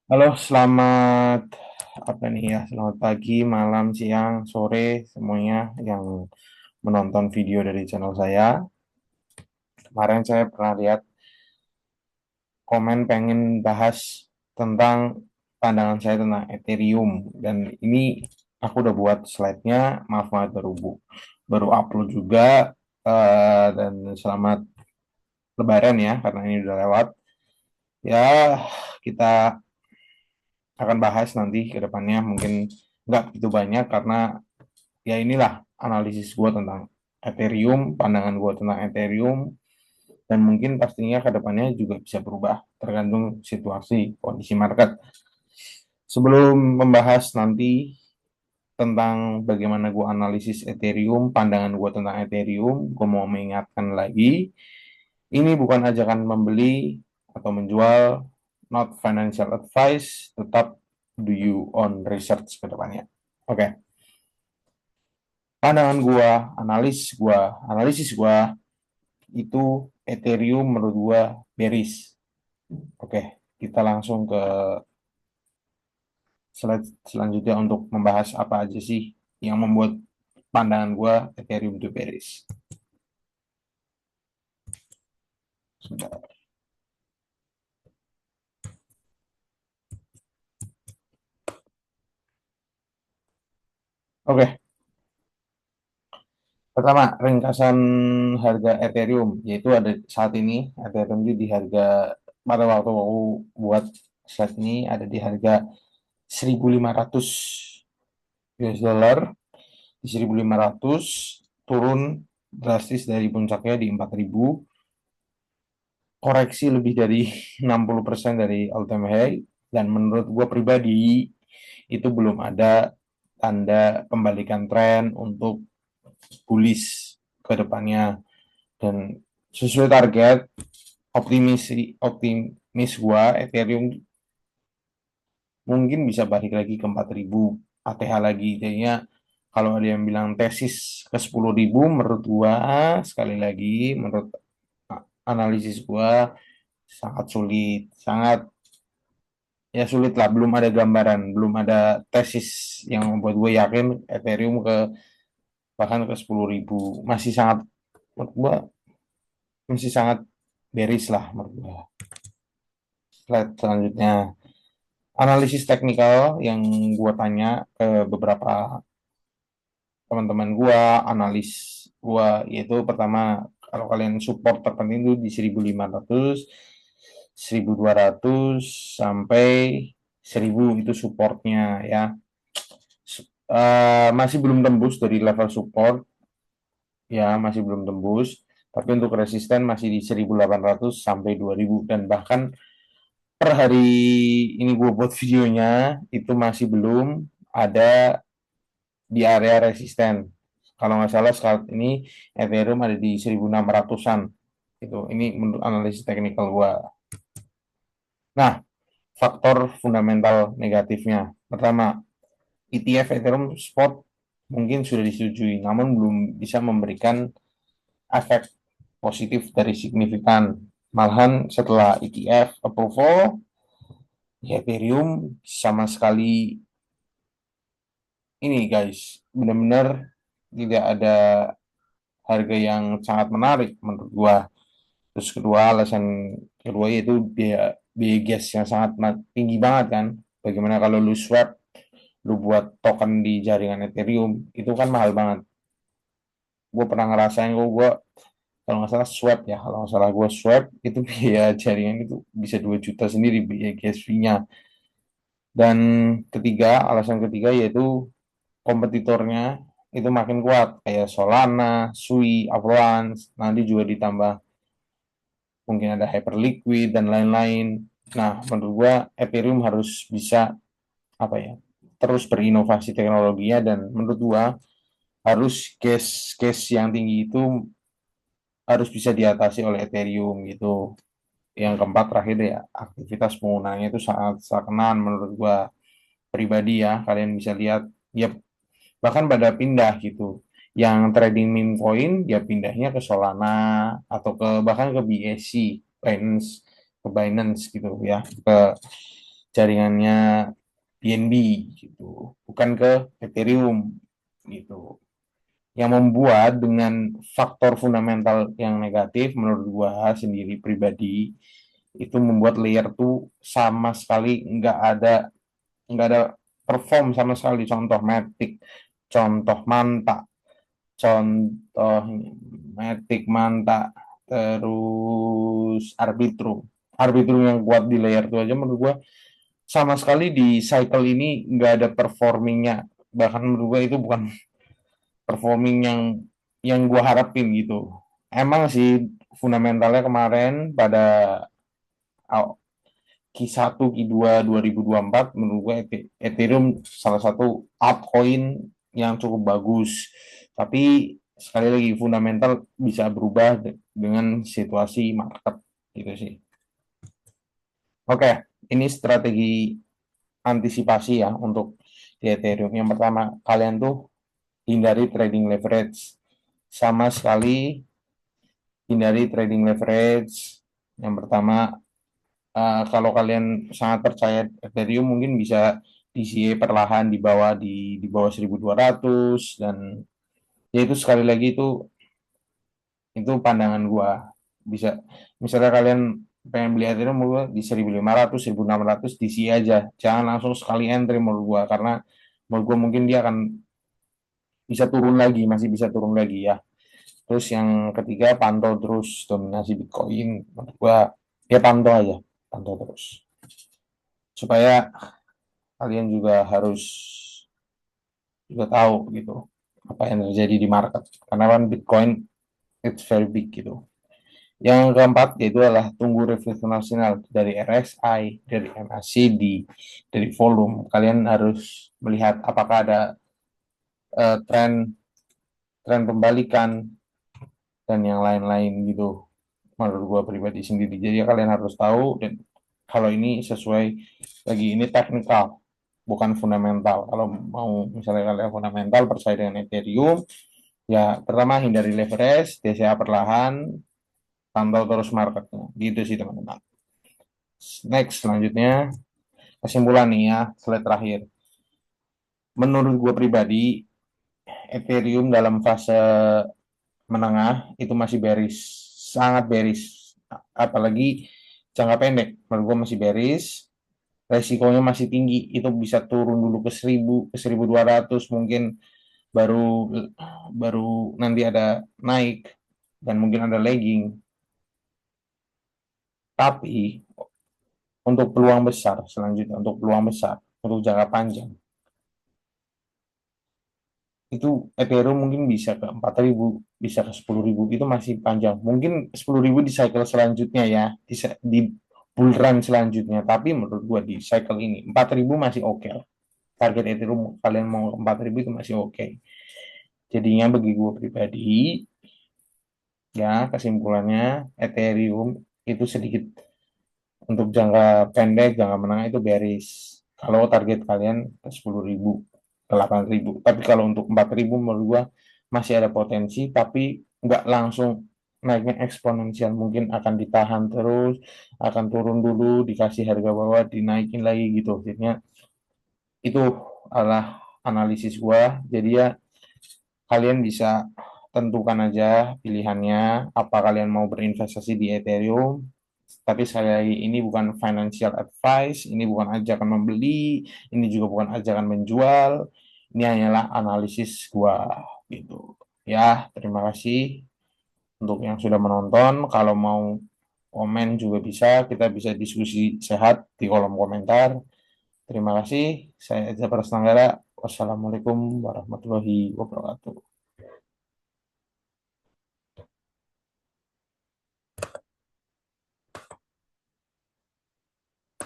Halo, selamat apa nih ya? Selamat pagi, malam, siang, sore semuanya yang menonton video dari channel saya. Kemarin saya pernah lihat komen pengen bahas tentang pandangan saya tentang Ethereum dan ini aku udah buat slide-nya. Maaf banget baru upload juga dan selamat Lebaran ya karena ini udah lewat. Ya, kita akan bahas nanti ke depannya mungkin nggak begitu banyak karena ya inilah analisis gue tentang Ethereum, pandangan gue tentang Ethereum, dan mungkin pastinya ke depannya juga bisa berubah tergantung situasi kondisi market. Sebelum membahas nanti tentang bagaimana gue analisis Ethereum, pandangan gue tentang Ethereum, gue mau mengingatkan lagi, ini bukan ajakan membeli atau menjual, not financial advice, tetap do you own research ke depannya. Oke. Okay. Pandangan gua, analisis gua itu Ethereum menurut gua bearish. Oke, kita langsung ke slide selanjutnya untuk membahas apa aja sih yang membuat pandangan gua Ethereum itu bearish. Sebentar. Oke, pertama ringkasan harga Ethereum yaitu ada saat ini Ethereum itu di harga pada waktu aku buat slide ini ada di harga 1.500 US dollar, di 1.500 turun drastis dari puncaknya di 4.000, koreksi lebih dari 60% dari all time high, dan menurut gue pribadi itu belum ada tanda pembalikan tren untuk bullish ke depannya, dan sesuai target optimis gua Ethereum mungkin bisa balik lagi ke 4.000 ATH lagi. Jadinya kalau ada yang bilang tesis ke 10.000, menurut gua sekali lagi menurut analisis gua sangat sulit, sangat ya sulit lah, belum ada gambaran, belum ada tesis yang membuat gue yakin Ethereum ke bahkan ke 10.000. Masih sangat, menurut gua masih sangat bearish lah menurut gua. Slide selanjutnya, analisis teknikal yang gua tanya ke beberapa teman-teman gua, analis gua, yaitu pertama, kalau kalian support terpenting itu di 1.500, 1.200 sampai 1.000 itu supportnya ya. Masih belum tembus dari level support ya, masih belum tembus, tapi untuk resisten masih di 1.800 sampai 2.000, dan bahkan per hari ini gue buat videonya itu masih belum ada di area resisten. Kalau nggak salah saat ini Ethereum ada di 1.600-an. Ini menurut analisis teknikal gua. Nah, faktor fundamental negatifnya. Pertama, ETF Ethereum Spot mungkin sudah disetujui, namun belum bisa memberikan efek positif dari signifikan. Malahan setelah ETF approval, ya Ethereum sama sekali ini guys, benar-benar tidak ada harga yang sangat menarik menurut gua. Terus kedua, alasan kedua yaitu biaya gas yang sangat tinggi banget kan. Bagaimana kalau lu swap, lu buat token di jaringan Ethereum, itu kan mahal banget. Gue pernah ngerasain, gue kalau nggak salah swap ya, kalau nggak salah gue swap, itu biaya jaringan itu bisa 2 juta sendiri biaya gas fee-nya. Dan alasan ketiga yaitu kompetitornya itu makin kuat, kayak Solana, Sui, Avalanche, nanti juga ditambah mungkin ada Hyperliquid dan lain-lain. Nah, menurut gua Ethereum harus bisa apa ya, terus berinovasi teknologinya, dan menurut gua harus case-case yang tinggi itu harus bisa diatasi oleh Ethereum gitu. Yang keempat terakhir ya, aktivitas penggunanya itu sangat stagnan menurut gua pribadi ya. Kalian bisa lihat ya, bahkan pada pindah gitu. Yang trading meme coin ya pindahnya ke Solana atau ke bahkan ke BSC, Binance, ke Binance gitu ya, ke jaringannya BNB gitu, bukan ke Ethereum gitu. Yang membuat dengan faktor fundamental yang negatif menurut gua sendiri pribadi itu membuat layer tuh sama sekali nggak ada perform sama sekali. Contoh Matic, contoh Manta, contoh Matic Manta, terus Arbitrum yang kuat di layer tuh aja menurut gua sama sekali di cycle ini nggak ada performingnya. Bahkan menurut gua itu bukan performing yang gue harapin gitu. Emang sih fundamentalnya kemarin pada Q1, Q2 2024 menurut gue Ethereum salah satu altcoin yang cukup bagus. Tapi sekali lagi fundamental bisa berubah dengan situasi market gitu sih. Oke, ini strategi antisipasi ya untuk di Ethereum. Yang pertama, kalian tuh hindari trading leverage. Sama sekali hindari trading leverage. Yang pertama, kalau kalian sangat percaya Ethereum mungkin bisa DCA perlahan di bawah 1.200 dan ya itu sekali lagi itu pandangan gua. Bisa misalnya kalian pengen beli Ethereum gua di 1.500 1.600 DCA aja. Jangan langsung sekali entry menurut gua karena menurut gua mungkin dia akan bisa turun lagi, masih bisa turun lagi ya. Terus yang ketiga, pantau terus dominasi Bitcoin. Menurut gua, ya pantau aja, pantau terus. Supaya kalian juga harus juga tahu gitu apa yang terjadi di market. Karena kan Bitcoin it's very big gitu. Yang keempat yaitu adalah tunggu refleksi nasional dari RSI, dari MACD, dari volume. Kalian harus melihat apakah ada tren tren pembalikan dan yang lain-lain gitu. Menurut gua pribadi sendiri. Jadi kalian harus tahu dan kalau ini sesuai lagi ini teknikal bukan fundamental. Kalau mau misalnya kalian fundamental percaya dengan Ethereum, ya pertama hindari leverage, DCA perlahan, pantau terus marketnya. Gitu sih teman-teman. Next selanjutnya kesimpulan nih ya, slide terakhir. Menurut gue pribadi, Ethereum dalam fase menengah itu masih bearish, sangat bearish. Apalagi jangka pendek, menurut gue masih bearish. Resikonya masih tinggi, itu bisa turun dulu ke 1.000, ke 1.200 mungkin baru baru nanti ada naik dan mungkin ada lagging. Tapi untuk peluang besar selanjutnya, untuk peluang besar, untuk jangka panjang, itu Ethereum mungkin bisa ke 4.000, bisa ke 10.000, itu masih panjang. Mungkin 10.000 di cycle selanjutnya ya, di bull run selanjutnya. Tapi menurut gua di cycle ini 4.000 masih oke lah. Target Ethereum kalian mau 4.000 itu masih oke. Jadinya bagi gua pribadi, ya kesimpulannya Ethereum itu sedikit untuk jangka pendek, jangka menengah itu bearish. Kalau target kalian ke 10.000, ke 8.000. Tapi kalau untuk 4.000 menurut gua masih ada potensi, tapi nggak langsung naiknya eksponensial. Mungkin akan ditahan terus, akan turun dulu, dikasih harga bawah, dinaikin lagi gitu. Jadinya itu adalah analisis gua. Jadi ya kalian bisa tentukan aja pilihannya, apa kalian mau berinvestasi di Ethereum. Tapi sekali lagi ini bukan financial advice, ini bukan ajakan membeli, ini juga bukan ajakan menjual. Ini hanyalah analisis gua gitu. Ya, terima kasih untuk yang sudah menonton. Kalau mau komen juga bisa, kita bisa diskusi sehat di kolom komentar. Terima kasih. Saya Eza Prastanggara. Wassalamualaikum warahmatullahi wabarakatuh.